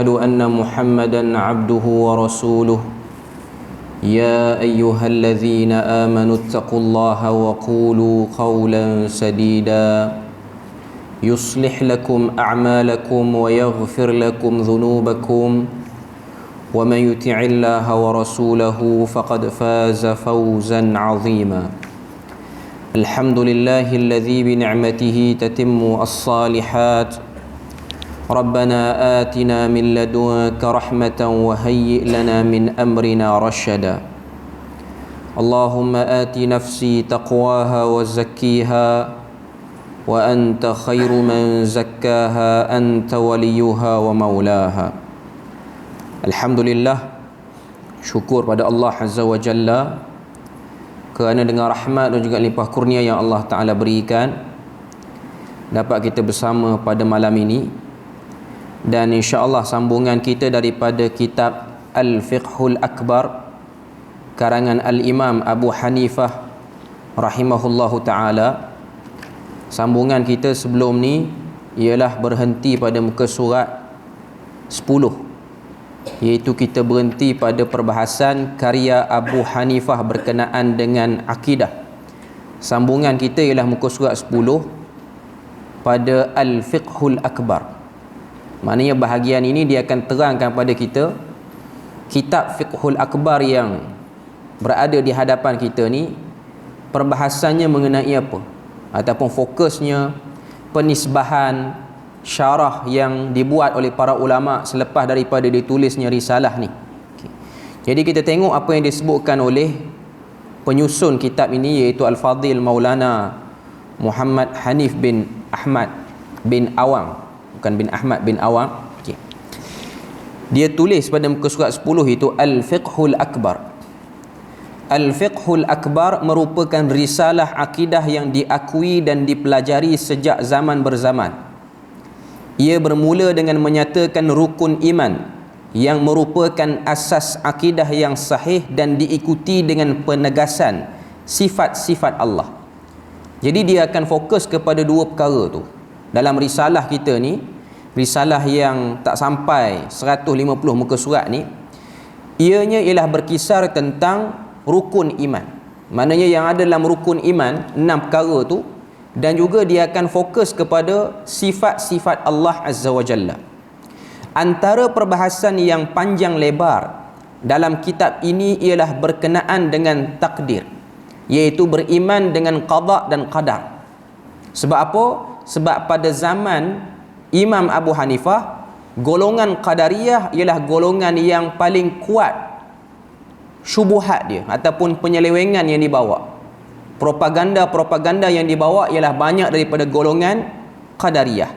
وأشهد أن محمدا عبده ورسوله يا أيها الذين آمنوا اتقوا الله وقولوا قولا سديدا يصلح لكم أعمالكم ويغفر لكم ذنوبكم ومن يطع الله ورسوله فقد فاز فوزا عظيما الحمد لله الذي بنعمته تتم الصالحات ربنا آتنا من لدنك رحمة وهيئ لنا من أمرنا رشدا اللهم آت نفسي تقواها وزكيها وأنت خير من زكاها أنت وليها ومولاها. Alhamdulillah, syukur pada Allah Azza wa Jalla kerana dengan rahmat dan juga limpah kurnia yang Allah Ta'ala berikan dapat kita bersama pada malam ini, dan insya-Allah sambungan kita daripada kitab Al-Fiqhul Akbar karangan Al-Imam Abu Hanifah rahimahullahu ta'ala. Sambungan kita sebelum ni ialah berhenti pada muka surat 10, iaitu kita berhenti pada perbahasan karya Abu Hanifah berkenaan dengan akidah. Sambungan kita ialah muka surat 10 pada Al-Fiqhul Akbar. Maknanya bahagian ini dia akan terangkan pada kita kitab Fiqhul Akbar yang berada di hadapan kita ni, perbahasannya mengenai apa, ataupun fokusnya, penisbahan, syarah yang dibuat oleh para ulama selepas daripada ditulisnya risalah ni. Jadi kita tengok apa yang disebutkan oleh penyusun kitab ini, iaitu Al-Fadhil Maulana Muhammad Hanif bin Ahmad bin Awang, bukan bin Ahmad bin Awang. Dia tulis pada muka surat 10 itu Al-Fiqhul Akbar. Al-Fiqhul Akbar merupakan risalah akidah yang diakui dan dipelajari sejak zaman berzaman. Ia bermula dengan menyatakan rukun iman yang merupakan asas akidah yang sahih dan diikuti dengan penegasan sifat-sifat Allah. Jadi dia akan fokus kepada dua perkara tu dalam risalah kita ni, risalah yang tak sampai 150 muka surat ni. Ianya ialah berkisar tentang rukun iman. Maknanya yang ada dalam rukun iman 6 perkara tu, dan juga dia akan fokus kepada sifat-sifat Allah Azza wa Jalla. Antara perbahasan yang panjang lebar dalam kitab ini ialah berkenaan dengan takdir, iaitu beriman dengan qada dan qadar. Sebab apa? Sebab pada zaman Imam Abu Hanifah, golongan qadariyah ialah golongan yang paling kuat syubuhat dia ataupun penyelewengan yang dibawa. Propaganda-propaganda yang dibawa ialah banyak daripada golongan qadariyah.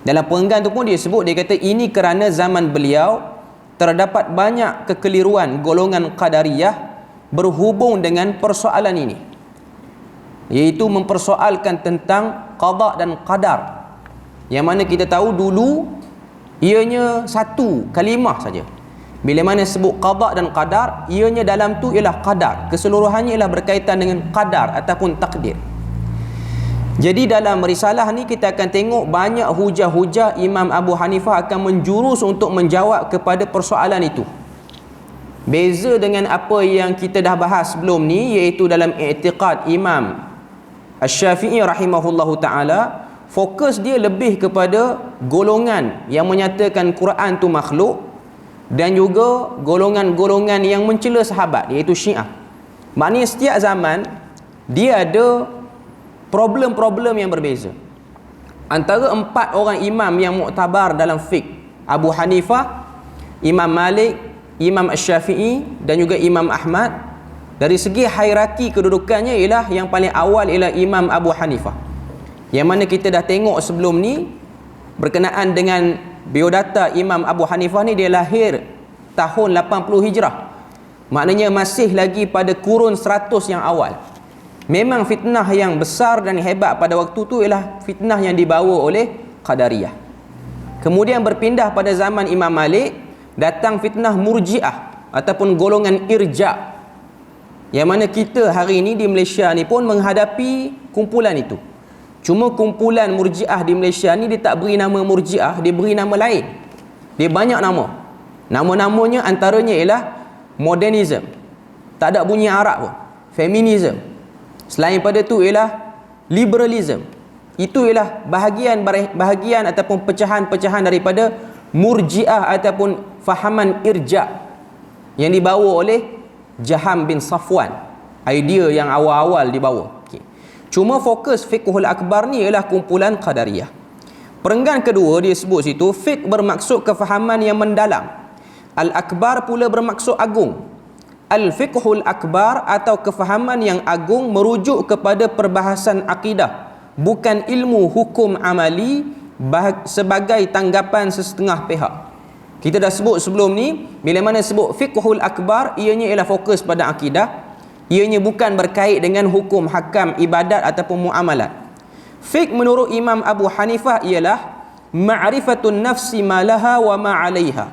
Dalam perenggan tu pun dia sebut, dia kata ini kerana zaman beliau terdapat banyak kekeliruan golongan qadariyah berhubung dengan persoalan ini, iaitu mempersoalkan tentang qada dan qadar, yang mana kita tahu dulu ianya satu kalimah saja. Bila mana sebut qada dan qadar, ianya dalam tu ialah qadar, keseluruhannya ialah berkaitan dengan qadar ataupun takdir. Jadi dalam risalah ni kita akan tengok banyak hujah-hujah Imam Abu Hanifah akan menjurus untuk menjawab kepada persoalan itu. Beza dengan apa yang kita dah bahas sebelum ni, iaitu dalam i'tiqad Imam Asy-Syafi'i rahimahullahu ta'ala, fokus dia lebih kepada golongan yang menyatakan Quran tu makhluk, dan juga golongan-golongan yang mencela sahabat, iaitu Syiah. Maknanya setiap zaman dia ada problem-problem yang berbeza. Antara 4 orang imam yang muktabar dalam fiqh, Abu Hanifah, Imam Malik, Imam Asy-Syafi'i dan juga Imam Ahmad, dari segi hierarki kedudukannya ialah yang paling awal ialah Imam Abu Hanifah, yang mana kita dah tengok sebelum ni berkenaan dengan biodata Imam Abu Hanifah ni. Dia lahir tahun 80 Hijrah, maknanya masih lagi pada kurun 100 yang awal. Memang fitnah yang besar dan hebat pada waktu tu ialah fitnah yang dibawa oleh Qadariyah. Kemudian berpindah pada zaman Imam Malik, datang fitnah Murji'ah ataupun golongan Irja', yang mana kita hari ini di Malaysia ni pun menghadapi kumpulan itu. Cuma kumpulan Murji'ah di Malaysia ni dia tak beri nama Murji'ah, dia beri nama lain. Dia banyak nama. Nama-namanya antaranya ialah modernism. Tak ada bunyi Arab pun. Feminism. Selain pada tu ialah liberalism. Itu ialah bahagian ataupun pecahan-pecahan daripada Murji'ah ataupun fahaman irja' yang dibawa oleh Jaham bin Safwan. Idea yang awal-awal dibawa. Okay. Cuma fokus fiqhul akbar ni ialah kumpulan Qadariyah. Perenggan kedua dia sebut situ, fiqh bermaksud kefahaman yang mendalam. Al-akbar pula bermaksud agung. Al-fiqhul akbar atau kefahaman yang agung merujuk kepada perbahasan akidah, bukan ilmu hukum amali sebagai tanggapan sesetengah pihak. Kita dah sebut sebelum ni, bila mana sebut fiqhul akbar, ianya ialah fokus pada akidah. Ianya bukan berkait dengan hukum hakam ibadat ataupun muamalat. Fiqh menurut Imam Abu Hanifah ialah ma'rifatun nafsi ma laha wa ma 'alaiha,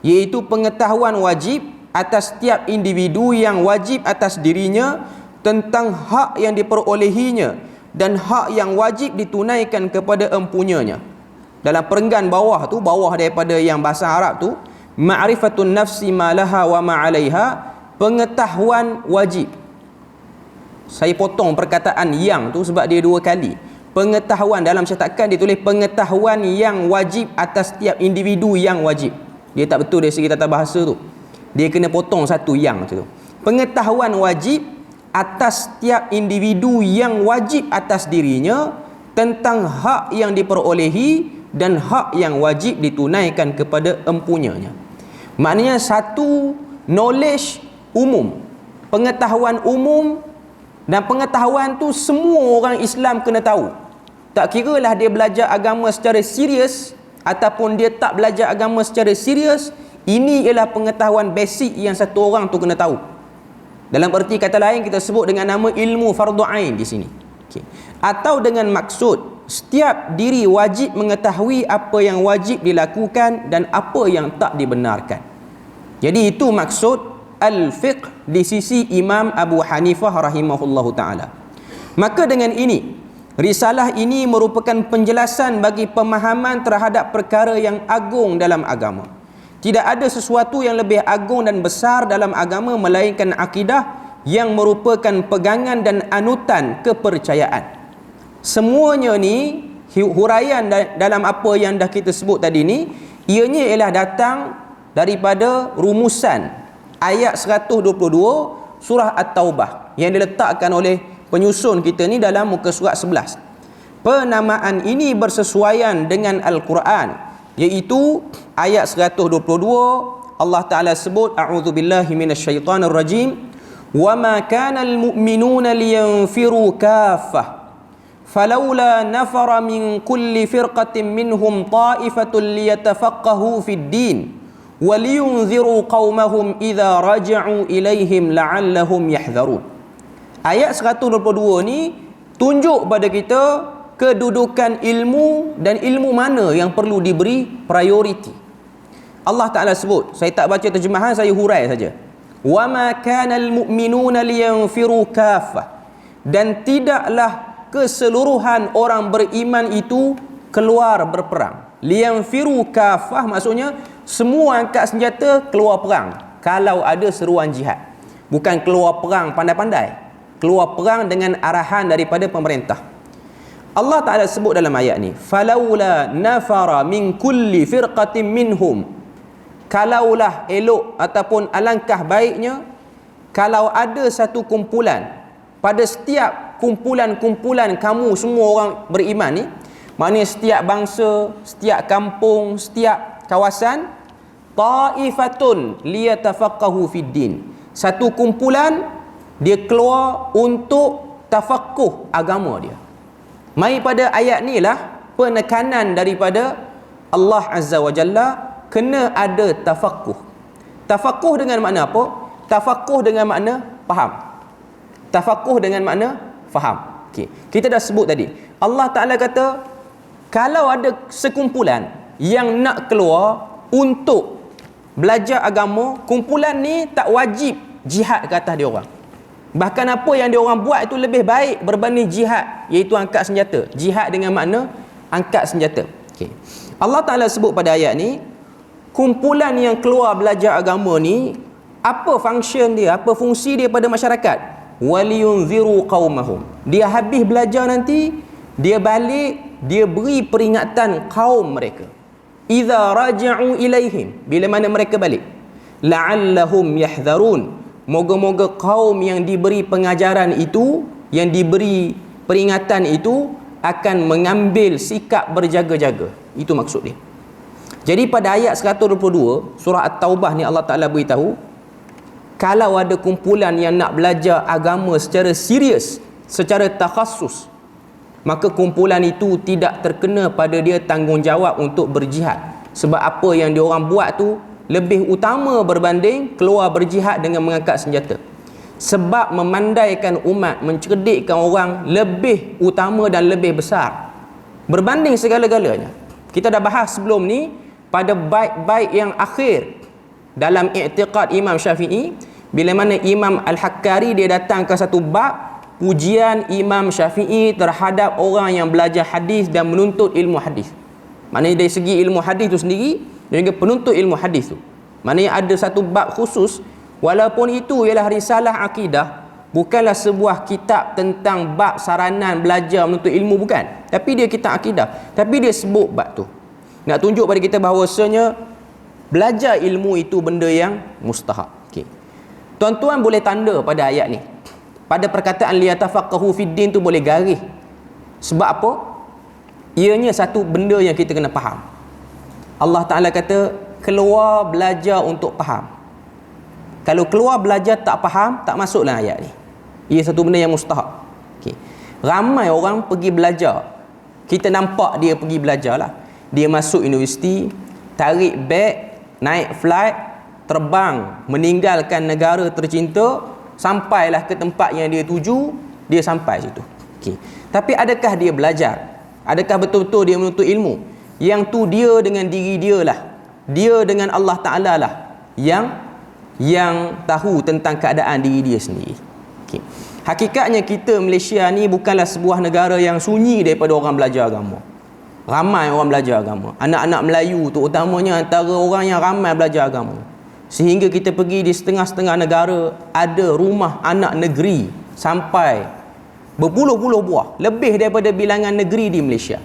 iaitu pengetahuan wajib atas setiap individu yang wajib atas dirinya tentang hak yang diperolehinya dan hak yang wajib ditunaikan kepada empunyanya. Dalam perenggan bawah tu, bawah daripada yang bahasa Arab tu, ma'rifatun nafsi ma laha wa ma 'alaiha, pengetahuan wajib. Saya potong perkataan yang tu sebab dia dua kali. Pengetahuan, dalam cetakan dia tulis pengetahuan yang wajib atas setiap individu yang wajib. Dia tak betul dari segi tata bahasa tu. Dia kena potong satu yang tu. Pengetahuan wajib atas setiap individu yang wajib atas dirinya tentang hak yang diperolehi dan hak yang wajib ditunaikan kepada empunyanya. Maknanya satu knowledge umum, pengetahuan umum, dan pengetahuan tu semua orang Islam kena tahu. Tak kiralah dia belajar agama secara serius ataupun dia tak belajar agama secara serius, ini ialah pengetahuan basic yang satu orang tu kena tahu. Dalam erti kata lain kita sebut dengan nama ilmu fardu ain di sini. Okay. Atau dengan maksud setiap diri wajib mengetahui apa yang wajib dilakukan dan apa yang tak dibenarkan. Jadi itu maksud al-fiqh di sisi Imam Abu Hanifah rahimahullahu ta'ala. Maka dengan ini, risalah ini merupakan penjelasan bagi pemahaman terhadap perkara yang agung dalam agama. Tidak ada sesuatu yang lebih agung dan besar dalam agama melainkan akidah yang merupakan pegangan dan anutan kepercayaan. Semuanya ni, huraian dalam apa yang dah kita sebut tadi ni, ianya ialah datang daripada rumusan ayat 122 surah At-Taubah yang diletakkan oleh penyusun kita ni dalam muka surat 11. Penamaan ini bersesuaian dengan Al-Quran, iaitu ayat 122 Allah Ta'ala sebut a'udzubillahi minasyaitanir rajim wa ma kana al-mu'minuna liyanfiru kaffah falawla nafara min kulli firqatin minhum ta'ifatun liyatafaqahu fid din waliyunziru qaumahum idza raja'u ilaihim la'allahum yahdharun. Ayat 122 ni tunjuk pada kita kedudukan ilmu dan ilmu mana yang perlu diberi prioriti. Allah Ta'ala sebut, saya tak baca terjemahan, saya hurai saja. Wa ma kana al-mu'minuna liyanfiru kaffah, dan tidaklah keseluruhan orang beriman itu keluar berperang. Liyanfiru kaffah maksudnya semua angkat senjata keluar perang kalau ada seruan jihad. Bukan keluar perang pandai-pandai, keluar perang dengan arahan daripada pemerintah. Allah Ta'ala sebut dalam ayat ni, falawla nafara min kulli firqatin minhum, kalaulah elok ataupun alangkah baiknya kalau ada satu kumpulan pada setiap kumpulan-kumpulan kamu semua orang beriman ni, maknanya setiap bangsa, setiap kampung, setiap kawasan, ta'ifatun liyatafaqahu fid din, satu kumpulan dia keluar untuk tafaqquh agama dia. Mai pada ayat ni lah penekanan daripada Allah Azza wa Jalla kena ada tafaqquh. Tafaqquh dengan makna apa? Tafaqquh dengan makna faham. Tafaqquh dengan makna faham. Okey. Kita dah sebut tadi. Allah Taala kata kalau ada sekumpulan yang nak keluar untuk belajar agama, kumpulan ni tak wajib jihad ke atas dia orang. Bahkan apa yang dia orang buat itu lebih baik berbanding jihad, iaitu angkat senjata. Jihad dengan makna angkat senjata. Okay. Allah Ta'ala sebut pada ayat ni, kumpulan yang keluar belajar agama ni, apa function dia, apa fungsi dia pada masyarakat? Waliyunziru qaumahum. Dia habis belajar nanti, dia balik, dia beri peringatan kaum mereka. Idza raja'u ilaihim, bila mana mereka balik, la'allahum yahdharun, moga-moga kaum yang diberi pengajaran itu, yang diberi peringatan itu akan mengambil sikap berjaga-jaga. Itu maksud dia. Jadi pada ayat 122 surah At-Taubah ni Allah Ta'ala beritahu, kalau ada kumpulan yang nak belajar agama secara serius, secara takhassus, maka kumpulan itu tidak terkena pada dia tanggungjawab untuk berjihad. Sebab apa yang diorang buat tu lebih utama berbanding keluar berjihad dengan mengangkat senjata. Sebab memandaikan umat, mencerdikkan orang lebih utama dan lebih besar berbanding segala-galanya. Kita dah bahas sebelum ni pada bait-bait yang akhir dalam i'tiqad Imam Syafi'i, bila mana Imam Al-Hakkari dia datangkan satu bab pujian Imam Syafi'i terhadap orang yang belajar hadis dan menuntut ilmu hadis. Maknanya dari segi ilmu hadis tu sendiri dan juga penuntut ilmu hadis tu, maknanya ada satu bab khusus. Walaupun itu ialah risalah akidah, bukanlah sebuah kitab tentang bab saranan belajar menuntut ilmu, bukan, tapi dia kitab akidah, tapi dia sebut bab tu nak tunjuk pada kita bahawasanya belajar ilmu itu benda yang mustahab. Okay. Tuan-tuan boleh tanda pada ayat ni, pada perkataan liyatafaqahu fid din tu boleh garis. Sebab apa? Ianya satu benda yang kita kena faham. Allah Ta'ala kata keluar belajar untuk faham. Kalau keluar belajar tak faham, tak masuklah ayat ni. Ia satu benda yang mustahab. Okay. Ramai orang pergi belajar, kita nampak dia pergi belajar lah. Dia masuk universiti, tarik beg, naik flight, terbang, meninggalkan negara tercinta, sampailah ke tempat yang dia tuju, dia sampai situ. Okay. Tapi adakah dia belajar? Adakah betul-betul dia menuntut ilmu? Yang tu dia dengan diri dia lah, dia dengan Allah Ta'ala lah yang tahu tentang keadaan diri dia sendiri. Okay. Hakikatnya kita Malaysia ni bukanlah sebuah negara yang sunyi daripada orang belajar agama. Ramai orang belajar agama. Anak-anak Melayu tu utamanya antara orang yang ramai belajar agama. Sehingga kita pergi di setengah-setengah negara ada rumah anak negeri sampai berpuluh-puluh buah, lebih daripada bilangan negeri di Malaysia.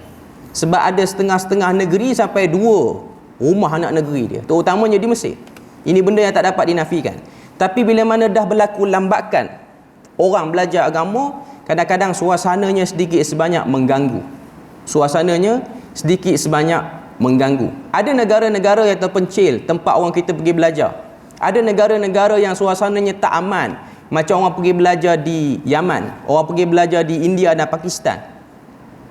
Sebab ada setengah-setengah negeri sampai 2 rumah anak negeri dia, terutamanya di Mesir. Ini benda yang tak dapat dinafikan. Tapi bila mana dah berlaku lambakan orang belajar agama, kadang-kadang suasananya sedikit sebanyak mengganggu. Suasananya sedikit sebanyak mengganggu. Ada negara-negara yang terpencil tempat orang kita pergi belajar. Ada negara-negara yang suasananya tak aman, macam orang pergi belajar di Yaman, orang pergi belajar di India dan Pakistan.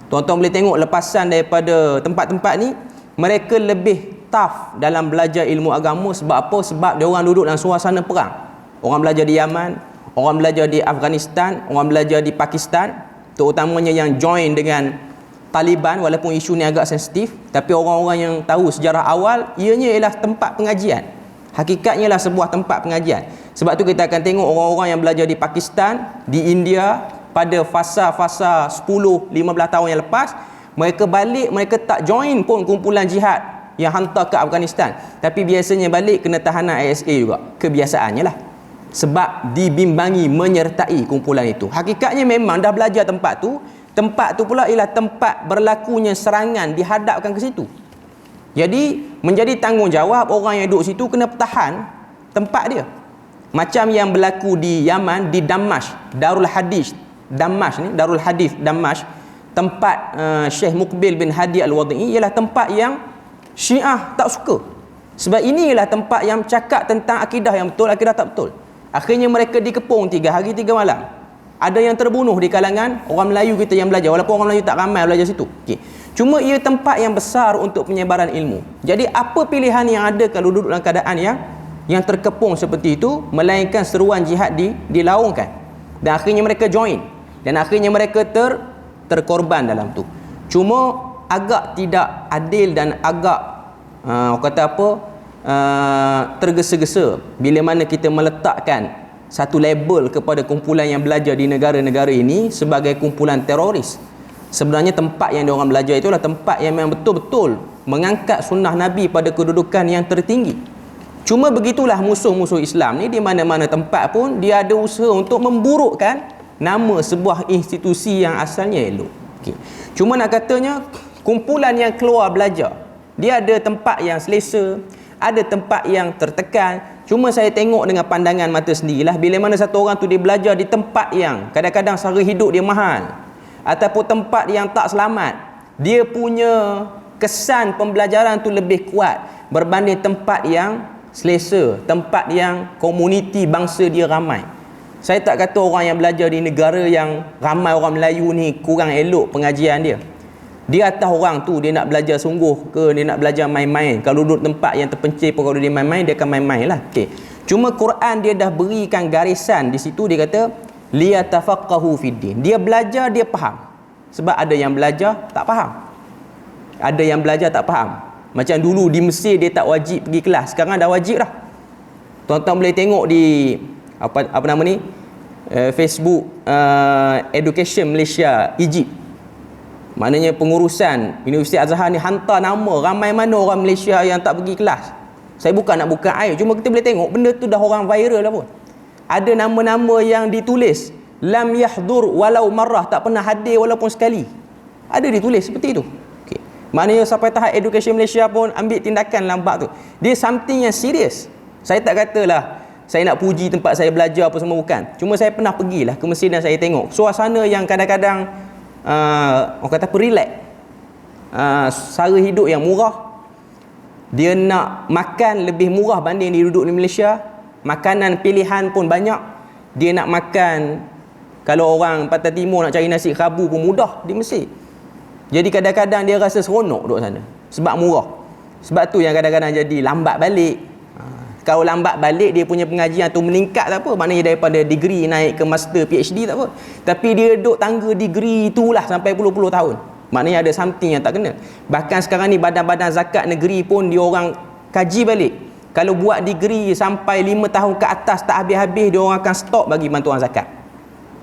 Tuan-tuan boleh tengok lepasan daripada tempat-tempat ni, mereka lebih tough dalam belajar ilmu agama. Sebab apa? Sebab dia orang duduk dalam suasana perang. Orang belajar di Yaman, orang belajar di Afghanistan, orang belajar di Pakistan, terutamanya yang join dengan Taliban. Walaupun isu ni agak sensitif, tapi orang-orang yang tahu sejarah awal, ianya ialah tempat pengajian. Hakikatnya lah sebuah tempat pengajian. Sebab tu kita akan tengok orang-orang yang belajar di Pakistan, di India, pada fasa-fasa 10-15 tahun yang lepas, mereka balik, mereka tak join pun kumpulan jihad yang hantar ke Afghanistan, tapi biasanya balik kena tahanan ISA juga. Kebiasaannya lah, sebab dibimbangi menyertai kumpulan itu. Hakikatnya memang dah belajar tempat tu pula ialah tempat berlakunya serangan, dihadapkan ke situ. Jadi menjadi tanggungjawab orang yang duduk situ kena pertahan tempat dia. Macam yang berlaku di Yaman, di Damash, Darul Hadis Damash ni, Darul Hadis Damash, tempat Syekh Muqbil bin Hadi Al-Wadi'i, ialah tempat yang Syiah tak suka. Sebab ini ialah tempat yang cakap tentang akidah yang betul, akidah tak betul. Akhirnya mereka dikepung 3 hari 3 malam. Ada yang terbunuh di kalangan orang Melayu kita yang belajar, walaupun orang Melayu tak ramai belajar situ. Okay. Cuma ia tempat yang besar untuk penyebaran ilmu. Jadi apa pilihan yang ada kalau duduk dalam keadaan yang terkepung seperti itu, melainkan seruan jihad dilaungkan, dan akhirnya mereka join, dan akhirnya mereka terkorban dalam tu. Cuma agak tidak adil dan agak tergesa-gesa bila mana kita meletakkan satu label kepada kumpulan yang belajar di negara-negara ini sebagai kumpulan teroris. Sebenarnya tempat yang diorang belajar itulah tempat yang memang betul-betul mengangkat sunnah Nabi pada kedudukan yang tertinggi. Cuma begitulah musuh-musuh Islam ni, di mana-mana tempat pun dia ada usaha untuk memburukkan nama sebuah institusi yang asalnya elok. Okay. Cuma nak katanya, kumpulan yang keluar belajar, dia ada tempat yang selesa, ada tempat yang tertekan. Cuma saya tengok dengan pandangan mata sendirilah, bila mana satu orang tu dia belajar di tempat yang kadang-kadang sara hidup dia mahal, ataupun tempat yang tak selamat, dia punya kesan pembelajaran tu lebih kuat berbanding tempat yang selesa, tempat yang komuniti bangsa dia ramai. Saya tak kata orang yang belajar di negara yang ramai orang Melayu ni kurang elok pengajian dia. Dia atas orang tu, dia nak belajar sungguh ke dia nak belajar main-main. Kalau duduk tempat yang terpencil pun, kalau dia main-main, dia akan main-main lah. Okay. Cuma Quran dia dah berikan garisan di situ, dia kata liyatafaqahu fiddin. Dia belajar, dia faham. Sebab ada yang belajar tak faham. Ada yang belajar tak faham. Macam dulu di Mesir dia tak wajib pergi kelas, sekarang dah wajib dah. Tuan-tuan boleh tengok di apa nama ni, Facebook Education Malaysia Egypt. Maknanya pengurusan Universiti Azhar ni hantar nama ramai mana orang Malaysia yang tak pergi kelas. Saya bukan nak buka aib, cuma kita boleh tengok benda tu dah orang viral dah pun. Ada nama-nama yang ditulis lam yahdur walau marrah, tak pernah hadir walaupun sekali. Ada ditulis seperti itu. Okay. Maknanya sampai tahap Education Malaysia pun ambil tindakan lambat tu. Dia something yang serius. Saya tak katalah saya nak puji tempat saya belajar apa semua, bukan. Cuma saya pernah pergilah ke Mesir dan saya tengok suasana yang kadang-kadang orang kata relax, sara hidup yang murah. Dia nak makan lebih murah banding dia duduk di Malaysia. Makanan pilihan pun banyak. Dia nak makan, kalau orang Pantai Timur nak cari nasi kerabu pun mudah di Mesir. Jadi kadang-kadang dia rasa seronok duduk sana sebab murah. Sebab tu yang kadang-kadang jadi lambat balik. Kalau lambat balik, dia punya pengajian tu meningkat tak apa, maknanya daripada degree naik ke master PhD tak apa. Tapi dia duduk tangga degree itulah sampai puluh-puluh tahun. Maknanya ada something yang tak kena. Bahkan sekarang ni badan-badan zakat negeri pun dia orang kaji balik. Kalau buat degree sampai 5 tahun ke atas tak habis-habis, dia orang akan stop bagi bantuan zakat.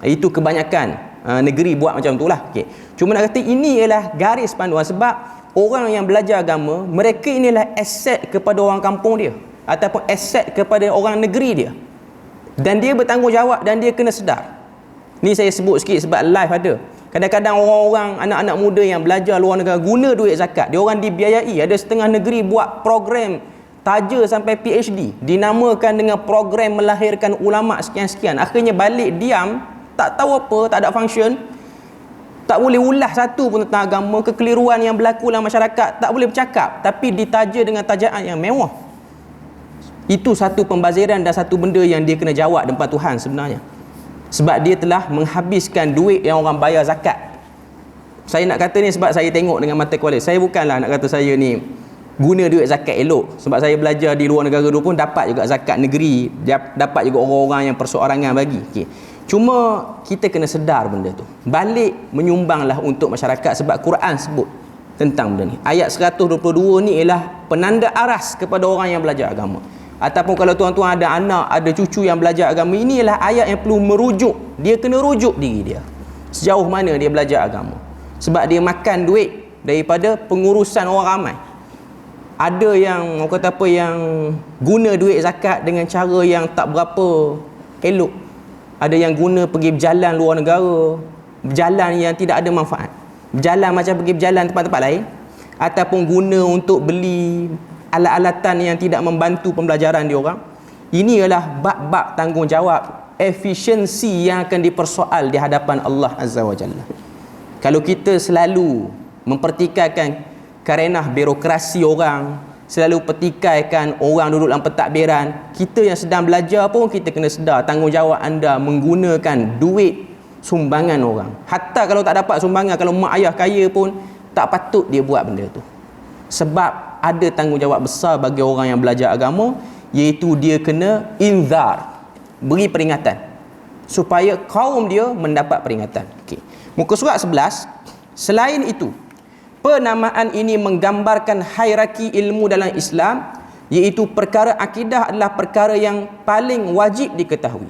Itu kebanyakan negeri buat macam tu lah. Okay. Cuma nak kata ini ialah garis panduan, sebab orang yang belajar agama, mereka inilah aset kepada orang kampung dia, ataupun aset kepada orang negeri dia. Dan dia bertanggungjawab dan dia kena sedar. Ni saya sebut sikit sebab live ada. Kadang-kadang orang-orang, anak-anak muda yang belajar luar negara guna duit zakat. Dia orang dibiayai. Ada setengah negeri buat program taja sampai PhD, dinamakan dengan program melahirkan ulama sekian-sekian. Akhirnya balik diam, tak tahu apa, tak ada function, tak boleh ulas satu pun tentang agama. Kekeliruan yang berlaku dalam masyarakat tak boleh bercakap, tapi ditaja dengan tajaan yang mewah. Itu satu pembaziran dan satu benda yang dia kena jawab depan Tuhan sebenarnya. Sebab dia telah menghabiskan duit yang orang bayar zakat. Saya nak kata ni sebab saya tengok dengan mata kepala. Saya bukanlah nak kata saya ni guna duit zakat elok. Sebab saya belajar di luar negara dulu pun dapat juga zakat negeri, dapat juga orang-orang yang perseorangan bagi. Okay. Cuma kita kena sedar benda tu. Balik menyumbanglah untuk masyarakat, sebab Quran sebut tentang benda ni. Ayat 122 ni ialah penanda aras kepada orang yang belajar agama. Ataupun kalau tuan-tuan ada anak, ada cucu yang belajar agama, ini ialah ayat yang perlu merujuk. Dia kena rujuk diri dia, sejauh mana dia belajar agama. Sebab dia makan duit daripada pengurusan orang ramai. Ada yang, orang kata apa, yang guna duit zakat dengan cara yang tak berapa elok. Ada yang guna pergi berjalan luar negara, berjalan yang tidak ada manfaat, berjalan macam pergi berjalan tempat-tempat lain, ataupun guna untuk beli alat-alatan yang tidak membantu pembelajaran dia orang. Ini ialah bab-bab tanggungjawab, efisiensi yang akan dipersoal di hadapan Allah Azza wa Jalla. Kalau kita selalu mempertikaikan karenah birokrasi orang, selalu pertikaikan orang duduk dalam pentadbiran, kita yang sedang belajar pun kita kena sedar tanggungjawab anda menggunakan duit sumbangan orang. Hatta kalau tak dapat sumbangan, kalau mak ayah kaya pun tak patut dia buat benda tu. Sebab ada tanggungjawab besar bagi orang yang belajar agama, iaitu dia kena inzar, beri peringatan supaya kaum dia mendapat peringatan. Okey. Muka surat 11. Selain itu, penamaan ini menggambarkan hierarki ilmu dalam Islam, iaitu perkara akidah adalah perkara yang paling wajib diketahui.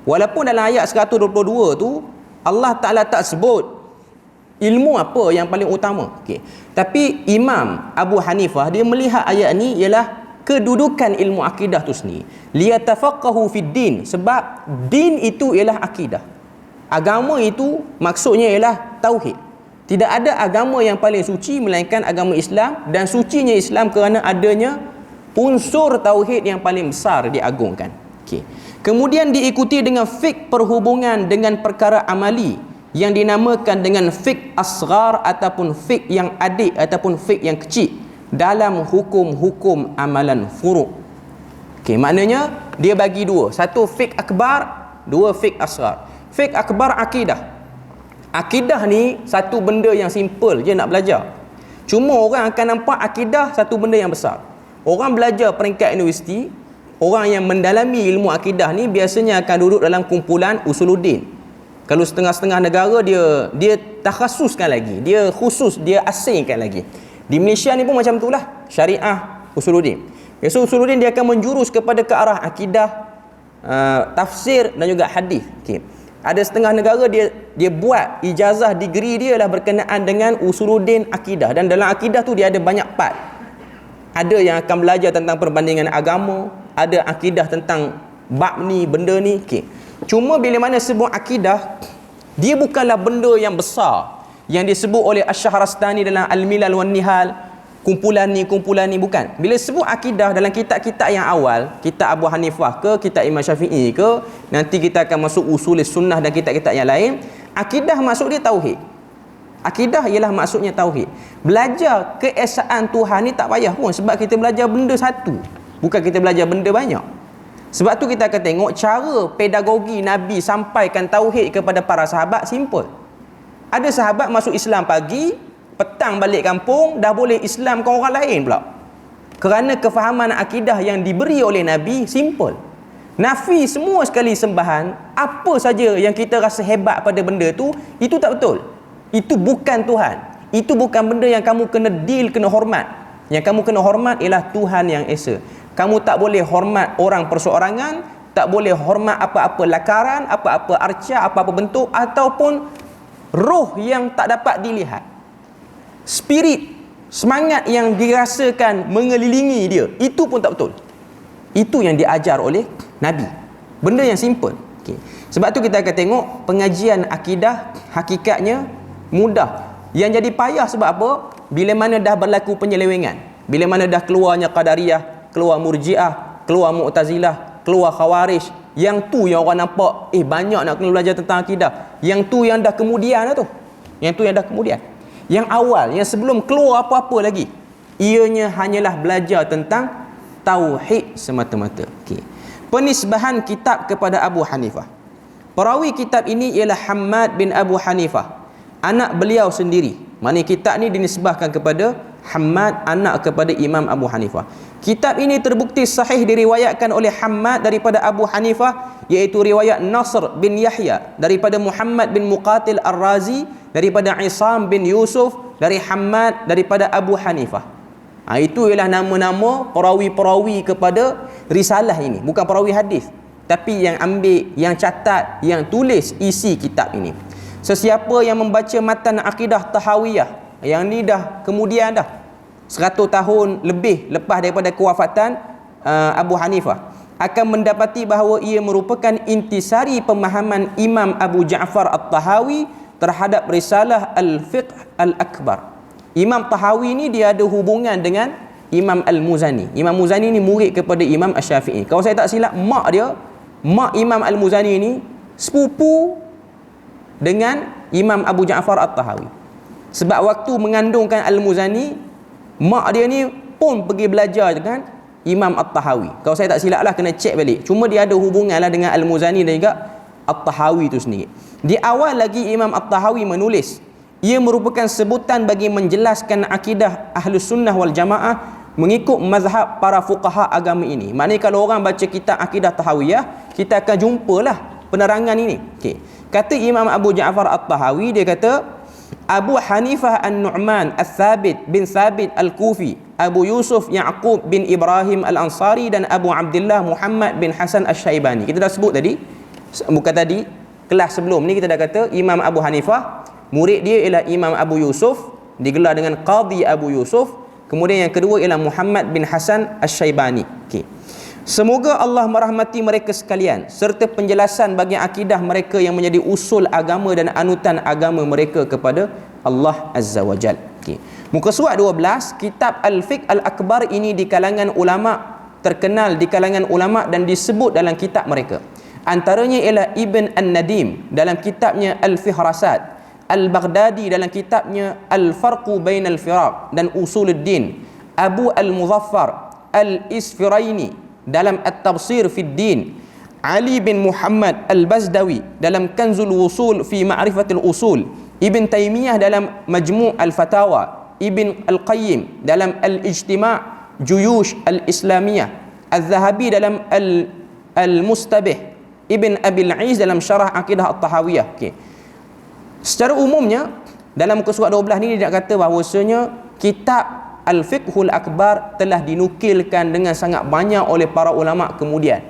Walaupun dalam ayat 122 tu Allah Ta'ala tak sebut Ilmu apa yang paling utama? Okey. Tapi Imam Abu Hanifah dia melihat ayat ni ialah kedudukan ilmu akidah tu sendiri. Liyatafaqahu fid din, sebab din itu ialah akidah. Agama itu maksudnya ialah tauhid. Tidak ada agama yang paling suci melainkan agama Islam, dan sucinya Islam kerana adanya unsur tauhid yang paling besar diagungkan. Okey. Kemudian diikuti dengan fiqh perhubungan dengan perkara amali yang dinamakan dengan fiqh asghar ataupun fiqh yang adik ataupun fiqh yang kecil dalam hukum-hukum amalan furu'. Okey, maknanya dia bagi dua. Satu fiqh akbar, dua fiqh asghar. Fiqh akbar akidah. Akidah ni satu benda yang simple je nak belajar. Cuma orang akan nampak akidah satu benda yang besar. Orang belajar peringkat universiti, orang yang mendalami ilmu akidah ni biasanya akan duduk dalam kumpulan usuluddin. Kalau setengah-setengah negara dia takhasuskan lagi, dia khusus, dia asingkan lagi. Di Malaysia ni pun macam itulah, syariah usuluddin. So usuluddin dia akan menjurus kepada ke arah akidah, tafsir dan juga hadis. Okey. Ada setengah negara dia buat ijazah degree dia lah berkenaan dengan usuluddin akidah, dan dalam akidah tu dia ada banyak part. Ada yang akan belajar tentang perbandingan agama, ada akidah tentang bab ni, benda ni. Okey. Cuma bila mana sebut akidah, dia bukanlah benda yang besar yang disebut oleh Asy-Syahrastani dalam Al-Milal wan Nihal, kumpulan ni bukan. Bila sebut akidah dalam kitab-kitab yang awal, kitab Abu Hanifah ke, kitab Imam Syafi'i ke, nanti kita akan masuk Ushul Sunnah dan kitab-kitab yang lain, akidah maksud dia tauhid. Akidah ialah maksudnya tauhid. Belajar keesaan Tuhan ni tak payah pun, sebab kita belajar benda satu, bukan kita belajar benda banyak. Sebab tu kita akan tengok cara pedagogi Nabi sampaikan tauhid kepada para sahabat simple. Ada sahabat masuk Islam pagi, petang balik kampung dah boleh Islam ke orang lain pula. Kerana kefahaman akidah yang diberi oleh Nabi simple. Nafi semua sekali sembahan, apa saja yang kita rasa hebat pada benda tu, itu tak betul. Itu bukan Tuhan. Itu bukan benda yang kamu kena deal, kena hormat. Yang kamu kena hormat ialah Tuhan yang Esa. Kamu tak boleh hormat orang perseorangan, tak boleh hormat apa-apa lakaran, apa-apa arca, apa-apa bentuk, ataupun roh yang tak dapat dilihat. Spirit, semangat yang dirasakan mengelilingi dia, itu pun tak betul. Itu yang diajar oleh Nabi. Benda yang simple. Okay. Sebab tu kita akan tengok pengajian akidah hakikatnya mudah. Yang jadi payah sebab apa? Bila mana dah berlaku penyelewengan, bila mana dah keluarnya Qadariyah, keluar Murji'ah, keluar Mu'tazilah, keluar Khawarij, yang tu yang orang nampak banyak nak kena belajar tentang akidah. Yang tu yang dah kemudian lah tu. Yang tu yang dah kemudian. Yang awal, yang sebelum keluar apa-apa lagi, ianya hanyalah belajar tentang tauhid semata-mata. Okey. Penisbahan kitab kepada Abu Hanifah. Perawi kitab ini ialah Hammad bin Abu Hanifah, anak beliau sendiri. Maknanya kitab ni dinisbahkan kepada Hammad, anak kepada Imam Abu Hanifah. Kitab ini terbukti sahih diriwayatkan oleh Hammad daripada Abu Hanifah, iaitu riwayat Nasr bin Yahya daripada Muhammad bin Muqatil Ar-Razi, daripada Isam bin Yusuf, dari Hammad daripada Abu Hanifah. Itu ialah nama-nama perawi-perawi kepada risalah ini. Bukan perawi hadis, tapi yang ambil, yang catat, yang tulis isi kitab ini. Sesiapa yang membaca matan akidah Tahawiyah, yang ni dah kemudian dah 100 tahun lebih lepas daripada kewafatan Abu Hanifah, akan mendapati bahawa ia merupakan intisari pemahaman Imam Abu Ja'far At-Tahawi terhadap risalah Al-Fiqh Al-Akbar. Imam Tahawi ni dia ada hubungan dengan Imam Al-Muzani. Imam Muzani ni murid kepada Imam Asy-Syafi'i. Kalau saya tak silap, mak Imam Al-Muzani ni sepupu dengan Imam Abu Ja'far At-Tahawi. Sebab waktu mengandungkan Al-Muzani, mak dia ni pun pergi belajar dengan Imam At-Tahawi. Kalau saya tak silap lah, kena cek balik. Cuma dia ada hubungan lah dengan Al-Muzani dan juga At-Tahawi tu sendiri. Di awal lagi Imam At-Tahawi menulis, ia merupakan sebutan bagi menjelaskan akidah Ahlus Sunnah wal Jamaah mengikut mazhab para fuqaha agama ini. Maknanya kalau orang baca kitab akidah Tahawiyah, kita akan jumpalah penerangan ini. Okay. Kata Imam Abu Ja'far At-Tahawi, dia kata Abu Hanifah An-Nu'man Al-Thabit bin Thabit Al-Kufi, Abu Yusuf Ya'qub bin Ibrahim Al-Ansari, dan Abu Abdullah Muhammad bin Hasan Asy-Syaibani. Kita dah sebut tadi, bukan tadi, kelas sebelum ni kita dah kata Imam Abu Hanifah Murid dia ialah Imam Abu Yusuf, digelar dengan Qadhi Abu Yusuf. Kemudian yang kedua ialah Muhammad bin Hasan Asy-Syaibani. Okey. Semoga Allah merahmati mereka sekalian serta penjelasan bagi akidah mereka yang menjadi usul agama dan anutan agama mereka kepada Allah Azza wa Jal. Okay. Muka surat 12, kitab Al-Fiqh Al-Akbar ini di kalangan ulama, terkenal di kalangan ulama dan disebut dalam kitab mereka. Antaranya ialah Ibn An-Nadim dalam kitabnya Al-Fihrasat, Al-Baghdadi dalam kitabnya Al-Farqu Bainal Firaq dan Usuluddin, Abu Al-Muzaffar Al-Isfiraini dalam At-Tafsir Fid Din, Ali bin Muhammad Al-Bazdawi dalam Kanzul Wusul fi Ma'rifatil Usul, Ibn Taymiyah dalam Majmu' Al-Fatawa, Ibn Al-Qayyim dalam Al-Ijtima' Juyush Al-Islamiyah, Al-Zahabi dalam Al-Mustabih, Ibn Abil Aiz dalam Syarah Aqidah At-Tahawiyah. Okay. Secara umumnya dalam muka surat 12 ni dia nak kata bahawasanya kitab Al-Fiqhul Akbar telah dinukilkan dengan sangat banyak oleh para ulama kemudian.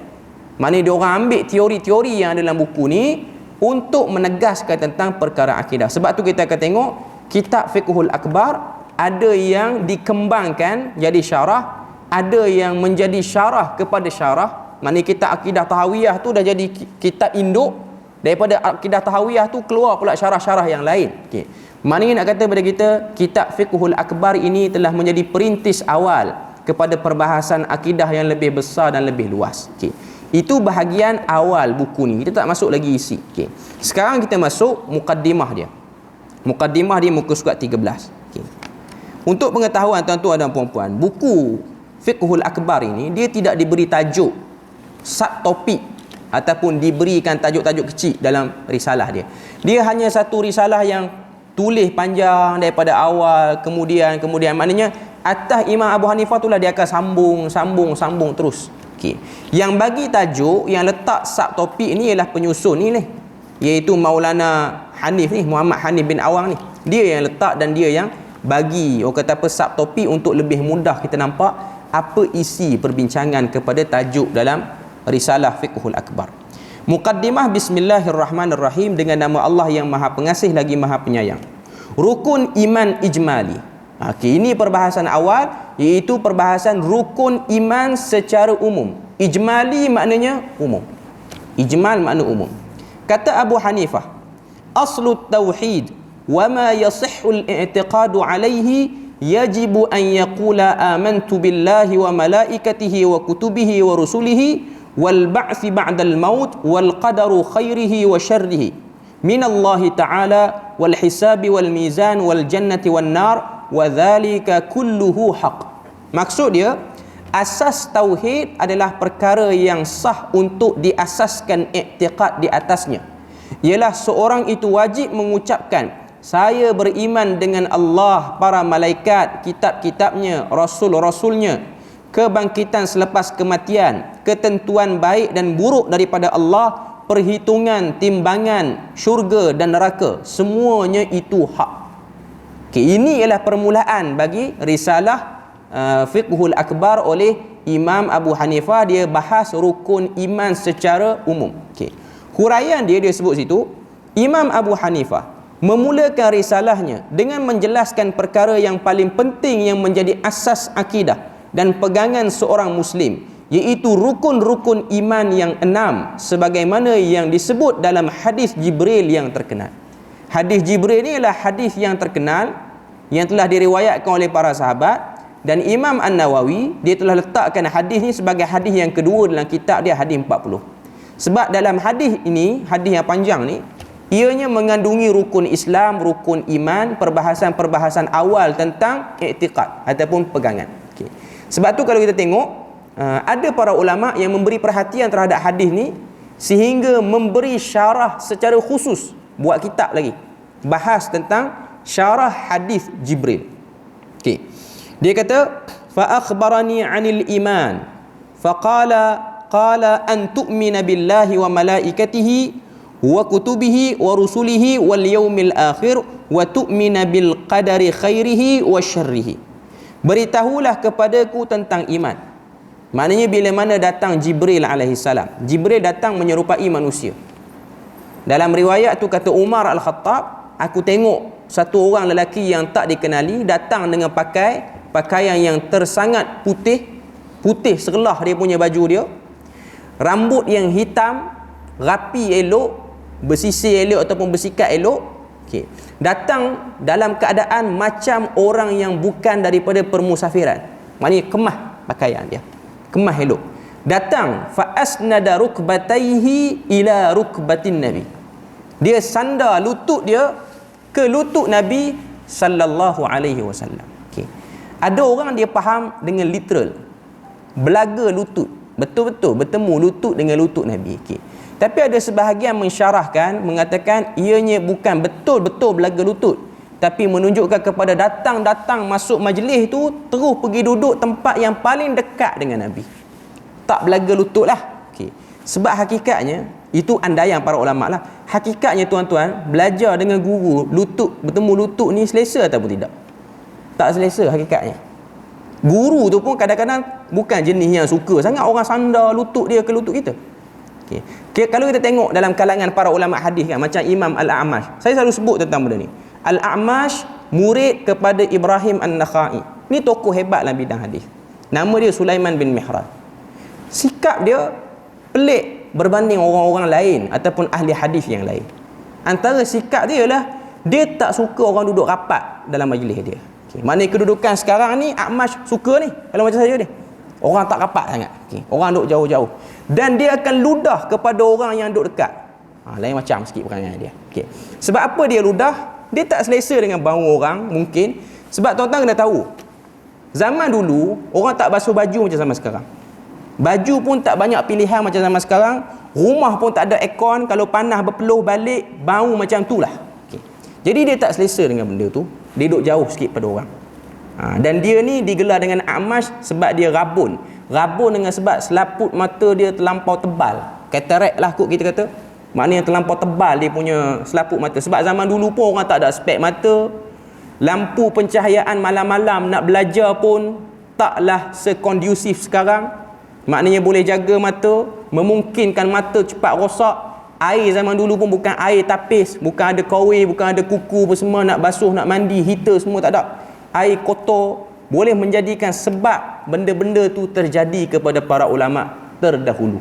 Maknanya dia orang ambil teori-teori yang ada dalam buku ni untuk menegaskan tentang perkara akidah. Sebab tu kita akan tengok kitab Fiqhul Akbar ada yang dikembangkan jadi syarah, ada yang menjadi syarah kepada syarah. Maknanya kitab Akidah Tahawiyah tu dah jadi kitab induk, daripada Akidah Tahawiyah tu keluar pula syarah-syarah yang lain. Okey. Maknanya nak kata pada kita, kitab Fiqhul Akbar ini telah menjadi perintis awal kepada perbahasan akidah yang lebih besar dan lebih luas. Okey. Itu bahagian awal buku ni. Kita tak masuk lagi isi. Okey. Sekarang kita masuk mukaddimah dia. Mukaddimah dia muka surat 13. Okey. Untuk pengetahuan tuan-tuan dan puan-puan, buku Fiqhul Akbar ini dia tidak diberi tajuk subtopik ataupun diberikan tajuk-tajuk kecil dalam risalah dia. Dia hanya satu risalah yang tulis panjang daripada awal kemudian maknanya atas Imam Abu Hanifah itulah dia akan sambung terus. Okey. Yang bagi tajuk, yang letak subtopik ni ialah penyusun ni, iaitu Maulana Hanif ni, Muhammad Hanif bin Awang ni. Dia yang letak dan dia yang bagi orang kata apa subtopik untuk lebih mudah kita nampak apa isi perbincangan kepada tajuk dalam risalah Fiqhul Akbar. Muqaddimah Bismillahirrahmanirrahim, dengan nama Allah yang Maha Pengasih lagi Maha Penyayang. Rukun iman ijmali. Okey, ini perbahasan awal, iaitu perbahasan rukun iman secara umum. Ijmali maknanya umum. Ijmal makna umum. Kata Abu Hanifah, aslu tauhid wa ma yasihhu al-i'tiqadu alayhi yajibu an yaqula amantu billahi wa malaikatihi wa kutubihi wa rusulihi wal ba'thi ba'dal maut wal qadaru khairihi wa syarrihi min Allah ta'ala wal hisabi wal mizan wal jannati wan nar wa dhalika kulluhu haq. Maksud dia, asas tauhid adalah perkara yang sah untuk diasaskan i'tiqad di atasnya. Ialah seorang itu wajib mengucapkan, saya beriman dengan Allah, para malaikat, kitab-kitabnya, rasul-rasulnya, kebangkitan selepas kematian, ketentuan baik dan buruk daripada Allah, perhitungan, timbangan, syurga dan neraka, semuanya itu hak. Okay, ini ialah permulaan bagi risalah Fiqhul Akbar oleh Imam Abu Hanifah. Dia bahas rukun iman secara umum. Okay. Huraian dia sebut situ, Imam Abu Hanifah memulakan risalahnya dengan menjelaskan perkara yang paling penting yang menjadi asas akidah dan pegangan seorang Muslim, iaitu rukun-rukun iman yang 6 sebagaimana yang disebut dalam hadis Jibril yang terkenal. Hadis Jibril ni adalah hadis yang terkenal yang telah diriwayatkan oleh para sahabat, dan Imam An-Nawawi dia telah letakkan hadis ni sebagai hadis yang kedua dalam kitab dia, hadis 40. Sebab dalam hadis ini, hadis yang panjang ni, ianya mengandungi rukun Islam, rukun iman, perbahasan-perbahasan awal tentang i'tiqad ataupun pegangan. Okay. Sebab tu kalau kita tengok, ada para ulama yang memberi perhatian terhadap hadis ni sehingga memberi syarah secara khusus, buat kitab lagi bahas tentang syarah hadis Jibril. Okey. Dia kata, fa akhbarani 'anil iman qala an tu'mina billahi wa malaikatihi wa kutubihi wa rusulihi wal yaumil akhir wa tu'mina bil qadari khairihi wa syarrihi. Beritahulah kepadaku tentang iman. Maknanya bila mana datang Jibril alaihissalam, Jibril datang menyerupai manusia. Dalam riwayat tu kata Umar Al-Khattab, aku tengok satu orang lelaki yang tak dikenali datang dengan pakaian yang tersangat putih serlah dia punya baju dia, rambut yang hitam, rapi elok, bersisir elok ataupun bersikat elok. Okey. Datang dalam keadaan macam orang yang bukan daripada permusafiran. Maknanya kemah pakaian dia, kemah elok. Datang fa asnada rukbataihi ila rukbatin nabi. Dia sandar lutut dia ke lutut Nabi sallallahu alaihi wasallam. Okey. Ada orang dia faham dengan literal. Belaga lutut. Betul-betul bertemu lutut dengan lutut Nabi. Okey. Tapi ada sebahagian mensyarahkan, mengatakan ianya bukan betul-betul belaga lutut, tapi menunjukkan kepada datang masuk majlis tu terus pergi duduk tempat yang paling dekat dengan Nabi. Tak belaga lutut lah. Okay. Sebab hakikatnya, itu andaian para ulama lah. Hakikatnya tuan-tuan, belajar dengan guru, bertemu lutut ni selesa ataupun tidak? Tak selesa hakikatnya. Guru tu pun kadang-kadang bukan jenis yang suka sangat orang sandar lutut dia ke lutut kita. Okay. Kalau kita tengok dalam kalangan para ulama hadis kan, macam Imam Al-A'mash, saya selalu sebut tentang benda ni. Al-A'mash murid kepada Ibrahim An-Nakhai. Ni tokoh hebat dalam bidang hadis. Nama dia Sulaiman bin Mihran. Sikap dia pelik berbanding orang-orang lain ataupun ahli hadis yang lain. Antara sikap dia ialah dia tak suka orang duduk rapat dalam majlis dia. Okay. Mana kedudukan sekarang ni A'mash suka ni kalau macam saya ni. Orang tak rapat sangat. Okay. Orang duduk jauh-jauh. Dan dia akan ludah kepada orang yang duduk dekat. Lain macam sikit perangai dia. Okay. Sebab apa dia ludah? Dia tak selesa dengan bau orang mungkin. Sebab tuan-tuan kena tahu, zaman dulu orang tak basuh baju macam zaman sekarang. Baju pun tak banyak pilihan macam zaman sekarang. Rumah pun tak ada aircon. Kalau panas berpeluh balik, bau macam tu lah. Okay. Jadi dia tak selesa dengan benda tu. Dia duduk jauh sikit pada orang. Dan dia ni digelar dengan A'mash sebab dia rabun. Rabun dengan sebab selaput mata dia terlampau tebal. Katarak lah kot kita kata. Maknanya terlampau tebal dia punya selaput mata. Sebab zaman dulu pun orang tak ada spek mata. Lampu pencahayaan malam-malam nak belajar pun taklah sekondusif sekarang. Maknanya boleh jaga mata, memungkinkan mata cepat rosak. Air zaman dulu pun bukan air tapis, bukan ada kawai, bukan ada kuku apa semua nak basuh, nak mandi, heater semua tak ada. Air kotor boleh menjadikan sebab benda-benda tu terjadi kepada para ulama terdahulu.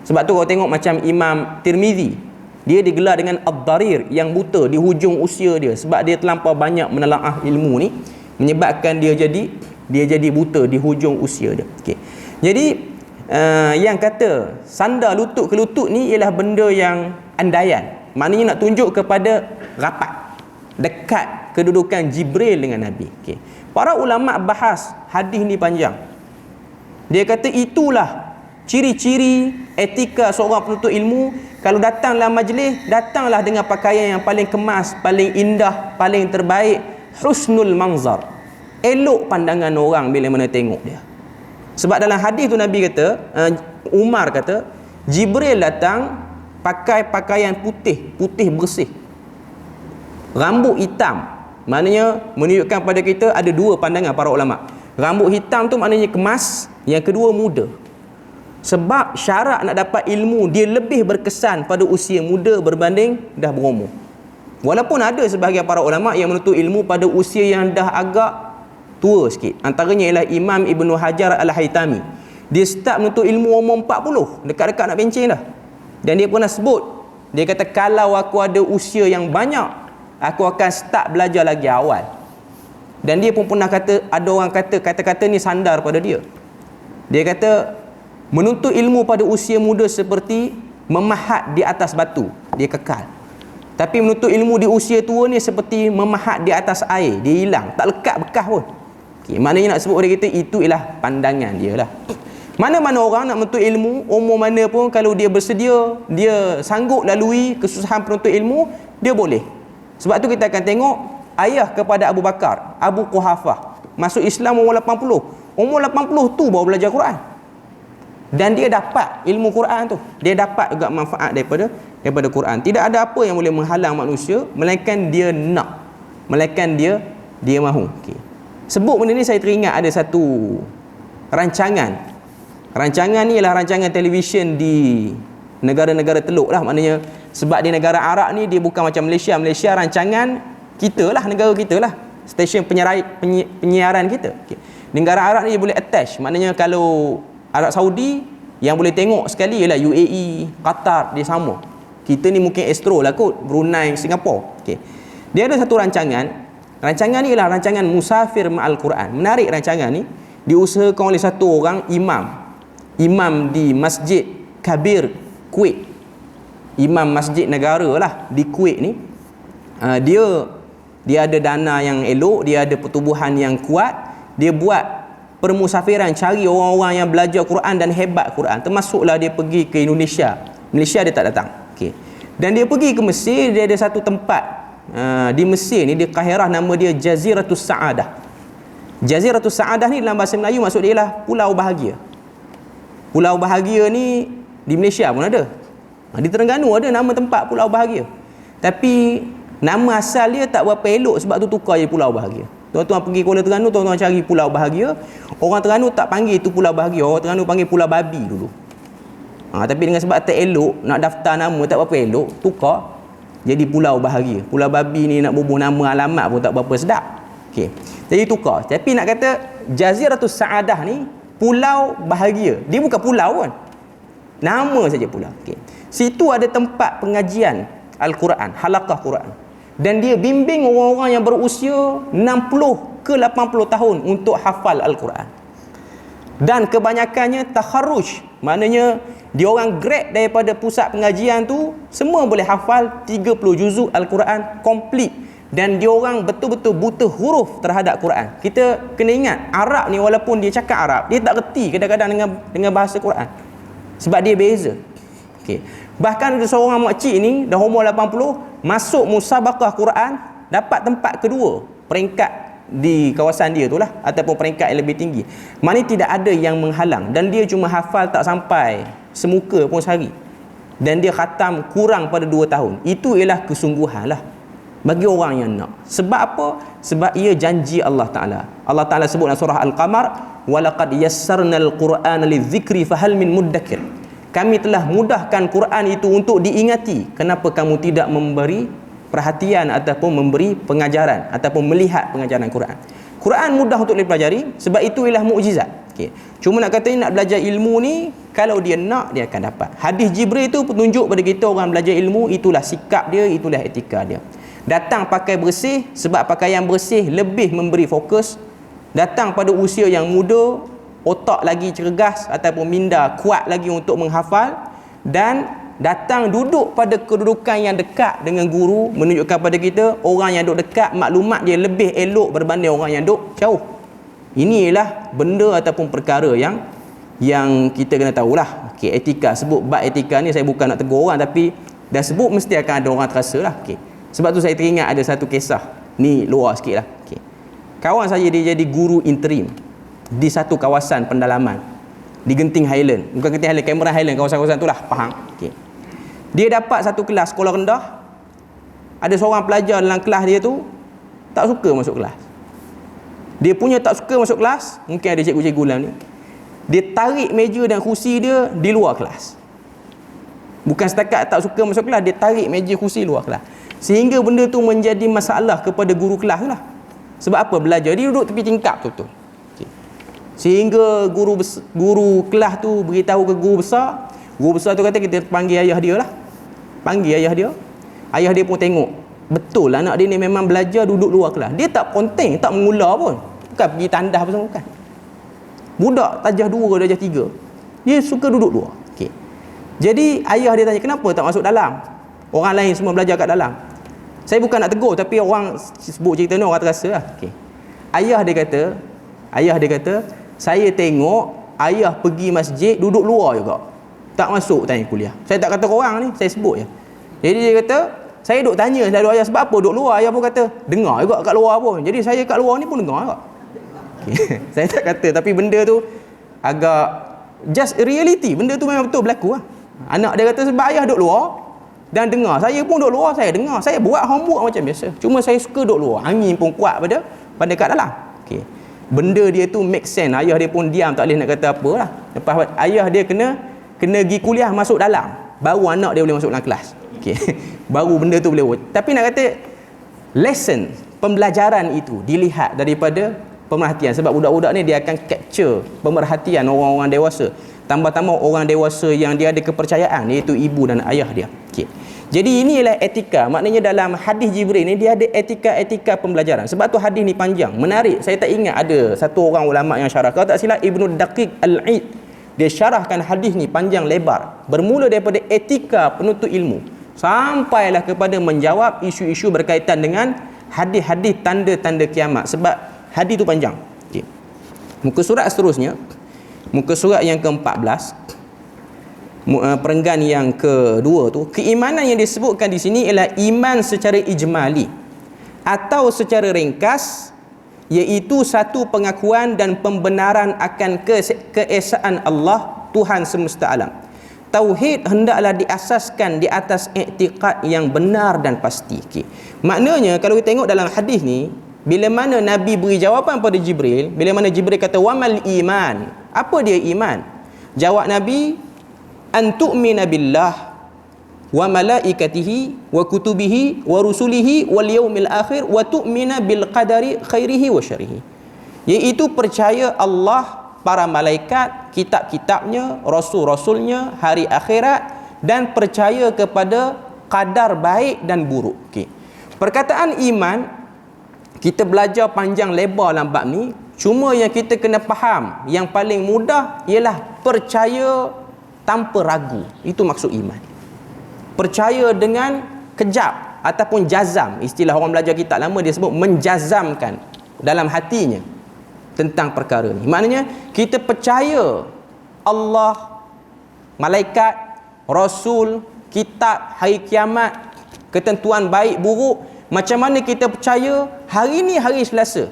Sebab tu kalau tengok macam Imam Tirmizi, dia digelar dengan Ad-Darir, yang buta di hujung usia dia sebab dia terlampau banyak menelaah ilmu ni, menyebabkan dia jadi buta di hujung usia dia. Okey. Jadi yang kata sandar lutut ke lutut ni ialah benda yang andaian. Maknanya nak tunjuk kepada rapat, dekat kedudukan Jibril dengan Nabi. Okay. Para ulama bahas hadis ni panjang. Dia kata itulah ciri-ciri etika seorang penuntut ilmu. Kalau datang dalam majlis, datanglah dengan pakaian yang paling kemas, paling indah, paling terbaik. Husnul manzar, elok pandangan orang bila mana tengok dia. Sebab dalam hadis tu Nabi kata, Umar kata, Jibril datang pakai pakaian putih bersih, rambut hitam. Maknanya menunjukkan pada kita ada dua pandangan para ulama. Rambut hitam tu maknanya kemas, yang kedua muda. Sebab syarat nak dapat ilmu dia lebih berkesan pada usia muda berbanding dah berumur. Walaupun ada sebahagian para ulama yang menuntut ilmu pada usia yang dah agak tua sikit. Antaranya ialah Imam Ibnu Hajar Al-Haytami. Dia start menuntut ilmu umur 40, dekat-dekat nak pencen dah. Dan dia pernah sebut, dia kata kalau aku ada usia yang banyak, aku akan start belajar lagi awal. Dan dia pun pernah kata, ada orang kata kata-kata ni sandar pada dia. Dia kata menuntut ilmu pada usia muda seperti memahat di atas batu, dia kekal. Tapi menuntut ilmu di usia tua ni seperti memahat di atas air, dia hilang, tak lekat bekas pun. Okay, maknanya nak sebut pada kita itu ialah pandangan dia lah. Mana-mana orang nak menuntut ilmu, umur mana pun, kalau dia bersedia, dia sanggup lalui kesusahan penuntut ilmu, dia boleh. Sebab tu kita akan tengok ayah kepada Abu Bakar, Abu Quhafah, masuk Islam umur 80. Umur 80 tu baru belajar Quran. Dan dia dapat ilmu Quran tu. Dia dapat juga manfaat daripada Quran. Tidak ada apa yang boleh menghalang manusia, melainkan dia nak, melainkan dia mahu. Okay. Sebut benda ni saya teringat ada satu rancangan. Rancangan ni ialah rancangan televisyen di negara-negara teluk lah. Maknanya Sebab di negara Arab ni dia bukan macam Malaysia. Malaysia rancangan kita lah, negara kita lah, stesen penyiaran kita. Okay. Negara Arab ni dia boleh attach. Maknanya kalau Arab Saudi yang boleh tengok sekali ialah UAE, Qatar, dia sama. Kita ni mungkin Astro lah kot, Brunei, Singapura. Okay. Dia ada satu rancangan. Rancangan ni ialah rancangan Musafir Ma'al Quran. Menarik rancangan ni. Diusahakan oleh satu orang imam di Masjid Kabir Kuwait. Imam masjid negara lah di Kuwait ni. Dia ada dana yang elok, dia ada pertubuhan yang kuat. Dia buat permusafiran, cari orang-orang yang belajar Quran dan hebat Quran. Termasuklah dia pergi ke Indonesia. Malaysia dia tak datang. Okay. Dan dia pergi ke Mesir. Dia ada satu tempat di Mesir ni, di Kahirah, nama dia Jaziratus Sa'adah. Jaziratus Sa'adah ni dalam bahasa Melayu maksud dia lah pulau bahagia. Pulau bahagia ni di Malaysia pun ada. Di Terengganu ada nama tempat pulau bahagia. Tapi nama asal dia tak berapa elok, sebab tu tukar jadi pulau bahagia. Tuan-tuan pergi Kuala Terengganu, tuan-tuan cari pulau bahagia. Orang Terengganu tak panggil itu pulau bahagia. Orang Terengganu panggil pulau babi dulu. Tapi dengan sebab tak elok, nak daftar nama tak berapa elok, tukar jadi pulau bahagia. Pulau babi ni nak bubuh nama alamat pun tak berapa sedap. Okey. Jadi tukar. Tapi nak kata Jaziratus Sa'adah ni pulau bahagia. Dia bukan pulau kan. Nama saja pulau. Okey. Situ ada tempat pengajian Al-Quran, halaqah Quran. Dan dia bimbing orang-orang yang berusia 60 ke 80 tahun untuk hafal Al-Quran. Dan kebanyakannya takharruj, maknanya dia orang grad daripada pusat pengajian tu, semua boleh hafal 30 juzuk Al-Quran komplit. Dan dia orang betul-betul buta huruf terhadap Quran. Kita kena ingat, Arab ni walaupun dia cakap Arab, dia tak reti kadang-kadang dengan bahasa Quran. Sebab dia beza. Okay. Bahkan ada seorang makcik ni dah umur 80, masuk musabaqah Quran, dapat tempat kedua, peringkat di kawasan dia tu lah, ataupun peringkat yang lebih tinggi. Maknanya tidak ada yang menghalang. Dan dia cuma hafal tak sampai semuka pun sehari. Dan dia khatam kurang pada 2 tahun. Itu ialah kesungguhan lah bagi orang yang nak. Sebab apa? Sebab ia janji Allah Ta'ala. Allah Ta'ala sebut dalam surah Al-Qamar, وَلَقَدْ يَسَّرْنَا الْقُرْآنَ لِلذِّكْرِ فَهَلْ مِن مُدَّكِرٍ. Kami telah mudahkan Quran itu untuk diingati. Kenapa kamu tidak memberi perhatian ataupun memberi pengajaran ataupun melihat pengajaran Quran? Quran mudah untuk dipelajari, sebab itu ialah mukjizat. Okay. Cuma nak kata nak belajar ilmu ni, kalau dia nak, dia akan dapat. Hadis Jibril itu petunjuk pada kita orang belajar ilmu, itulah sikap dia, itulah etika dia. Datang pakai bersih, sebab pakaian bersih lebih memberi fokus. Datang pada usia yang muda, otak lagi cergas ataupun minda kuat lagi untuk menghafal. Dan datang duduk pada kedudukan yang dekat dengan guru, menunjukkan pada kita orang yang duduk dekat, maklumat dia lebih elok berbanding orang yang duduk jauh. Ini ialah benda ataupun perkara yang kita kena tahulah. Okay, etika, sebut bab etika ni saya bukan nak tegur orang, tapi dah sebut mesti akan ada orang terasa lah. Okay. Sebab tu saya teringat ada satu kisah ni, luar sikit lah. Okay. Kawan saya dia jadi guru interim di satu kawasan pendalaman di Genting Highland. Bukan Genting Highland, Cameron Highland, kawasan-kawasan tu lah, Pahang. Okay. Dia dapat satu kelas sekolah rendah. Ada seorang pelajar dalam kelas dia tu tak suka masuk kelas. Dia punya tak suka masuk kelas, mungkin ada cikgu-cikgu dalam ni, dia tarik meja dan kursi dia di luar kelas. Bukan setakat tak suka masuk kelas, dia tarik meja kursi luar kelas. Sehingga benda tu menjadi masalah kepada guru kelas lah. Sebab apa? Belajar dia duduk tepi tingkap betul-betul. Okay. Sehingga guru kelas tu beritahu ke guru besar. Guru besar tu kata kita panggil ayah dia lah. Panggil ayah dia. Ayah dia pun tengok, betul anak dia ni memang belajar duduk luar kelas. Dia tak ponteng, tak mengular pun. Bukan pergi tandas apa semua, bukan. Budak darjah 2, darjah 3, dia suka duduk luar. Okay. Jadi ayah dia tanya, kenapa tak masuk dalam? Orang lain semua belajar kat dalam. Saya bukan nak tegur, tapi orang sebut cerita ni orang terasa lah. Okay. Ayah dia kata, saya tengok ayah pergi masjid duduk luar juga, tak masuk tanya kuliah. Saya tak kata korang ni, saya sebut je. Jadi dia kata, saya duk tanya selalu ayah sebab apa duduk luar. Ayah pun kata, dengar juga kat luar pun. Jadi saya kat luar ni pun dengar juga. Okay. Saya tak kata, tapi benda tu agak just reality. Benda tu memang betul berlaku lah. Anak dia kata sebab ayah duduk luar dan dengar. Saya pun duduk luar, saya dengar. Saya buat homework macam biasa. Cuma saya suka duduk luar. Angin pun kuat pada kat dalam. Okay. Benda dia tu make sense. Ayah dia pun diam, tak boleh nak kata apa lah. Lepas ayah dia kena pergi kuliah masuk dalam, baru anak dia boleh masuk dalam kelas. okay. Baru benda tu boleh. Tapi nak kata lesson, pembelajaran itu dilihat daripada pemerhatian. Sebab budak-budak ni dia akan capture pemerhatian orang-orang dewasa, tambah-tambah orang dewasa yang dia ada kepercayaan, iaitu ibu dan ayah dia. Okay. Jadi inilah etika. Maknanya dalam hadis Jibril ni dia ada etika-etika pembelajaran. Sebab tu hadis ni panjang, menarik. Saya tak ingat ada satu orang ulama yang syarah. Kalau tak silap Ibnu Daqiq Al-Aid, dia syarahkan hadis ni panjang lebar, bermula daripada etika penuntut ilmu sampailah kepada menjawab isu-isu berkaitan dengan hadis-hadis tanda-tanda kiamat. Sebab hadis tu panjang. Okay. Muka surat seterusnya, muka surat yang ke-14, perenggan yang kedua tu, keimanan yang disebutkan di sini ialah iman secara ijmali atau secara ringkas, iaitu satu pengakuan dan pembenaran akan keesaan Allah, Tuhan semesta alam. Tauhid hendaklah diasaskan di atas i'tiqad yang benar dan pasti. Okay. Maknanya kalau kita tengok dalam hadis ni, bila mana Nabi beri jawapan pada Jibril, bila mana Jibril kata wamal iman, apa dia iman? Jawab Nabi, an tu'mina billah wa malaikatihi wa kutubihi wa rusulihi wal yaumil akhir wa tu'mina bil qadari khairihi wa syarrihi. Iaitu percaya Allah, para malaikat, kitab-kitabnya, rasul-rasulnya, hari akhirat, dan percaya kepada qadar baik dan buruk. Okay. Perkataan iman kita belajar panjang lebar dalam bab ni. Cuma yang kita kena faham, yang paling mudah ialah percaya tanpa ragu. Itu maksud iman. Percaya dengan kejap ataupun jazam. Istilah orang belajar kitab lama dia sebut menjazamkan dalam hatinya tentang perkara ni. Maknanya kita percaya Allah, malaikat, rasul, kitab, hari kiamat, ketentuan baik buruk. Macam mana kita percaya hari ni hari Selasa,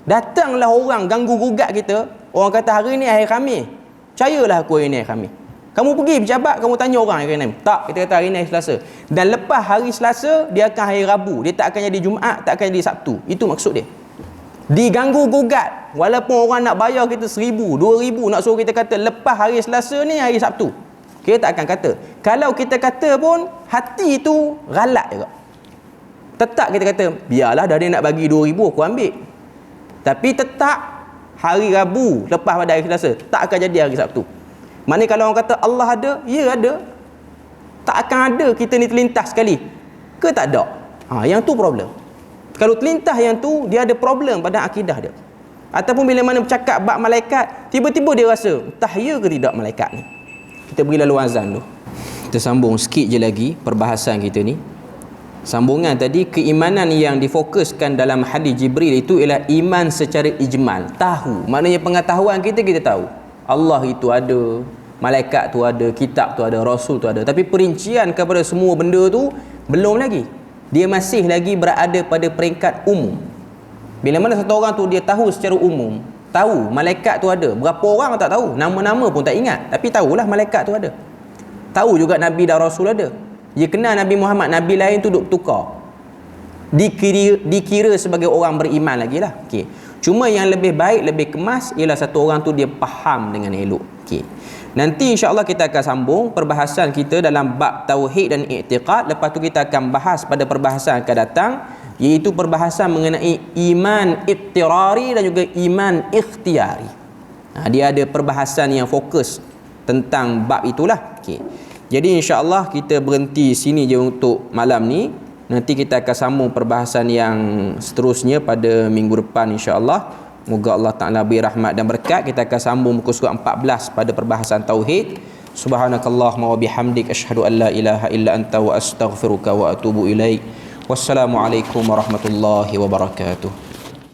datanglah orang ganggu gugat kita, orang kata hari ni hari Khamis, percayalah aku hari ni hari Khamis. Kamu pergi pejabat, kamu tanya orang hari ni. Tak, kita kata hari ni hari Selasa. Dan lepas hari Selasa, dia akan hari Rabu. Dia tak akan jadi Jumaat, tak akan jadi Sabtu. Itu maksud dia. Diganggu gugat. Walaupun orang nak bayar kita 1,000, 2,000, nak suruh kita kata lepas hari Selasa ni hari Sabtu, kita tak akan kata. Kalau kita kata pun, hati tu galak juga. Tetap kita kata, biarlah dah dia nak bagi 2,000, aku ambil. Tapi tetap hari Rabu lepas pada hari Selasa, tak akan jadi hari Sabtu. Maknanya kalau orang kata Allah ada, ya ada. Tak akan ada kita ni terlintas sekali ke tak ada. Yang tu problem. Kalau terlintas yang tu, dia ada problem pada akidah dia. Ataupun bila mana bercakap bab malaikat, tiba-tiba dia rasa entah ya ke tidak malaikat ni. Kita beri lalu azan dulu. Kita sambung sikit je lagi perbahasan kita ni. Sambungan tadi, keimanan yang difokuskan dalam hadis Jibril itu ialah iman secara ijmal. Tahu, maknanya pengetahuan kita tahu Allah itu ada, malaikat tu ada, kitab tu ada, rasul tu ada. Tapi perincian kepada semua benda tu belum lagi. Dia masih lagi berada pada peringkat umum. Bila mana satu orang tu dia tahu secara umum, tahu malaikat tu ada. Berapa orang tak tahu, nama-nama pun tak ingat, tapi tahulah malaikat tu ada. Tahu juga Nabi dan Rasul ada. Dia kenal Nabi Muhammad, Nabi lain tu duk tukar. Dikira sebagai orang beriman lagi lah. Okay. Cuma yang lebih baik, lebih kemas ialah satu orang tu dia faham dengan elok. Okay. Nanti insya-Allah kita akan sambung perbahasan kita dalam bab tauhid dan i'tiqad. Lepas tu kita akan bahas pada perbahasan akan datang, iaitu perbahasan mengenai iman ittirari dan juga iman ikhtiari. Dia ada perbahasan yang fokus tentang bab itulah. Okay. Jadi insya-Allah kita berhenti sini je untuk malam ni. Nanti kita akan sambung perbahasan yang seterusnya pada minggu depan insya-Allah. Moga Allah Ta'ala beri rahmat dan berkat. Kita akan sambung muka surat 14 pada perbahasan tauhid. Subhanakallahumma wa bihamdik asyhadu an la ilaha illa anta wa astaghfiruka wa atubu ilaik. Wassalamualaikum warahmatullahi wabarakatuh.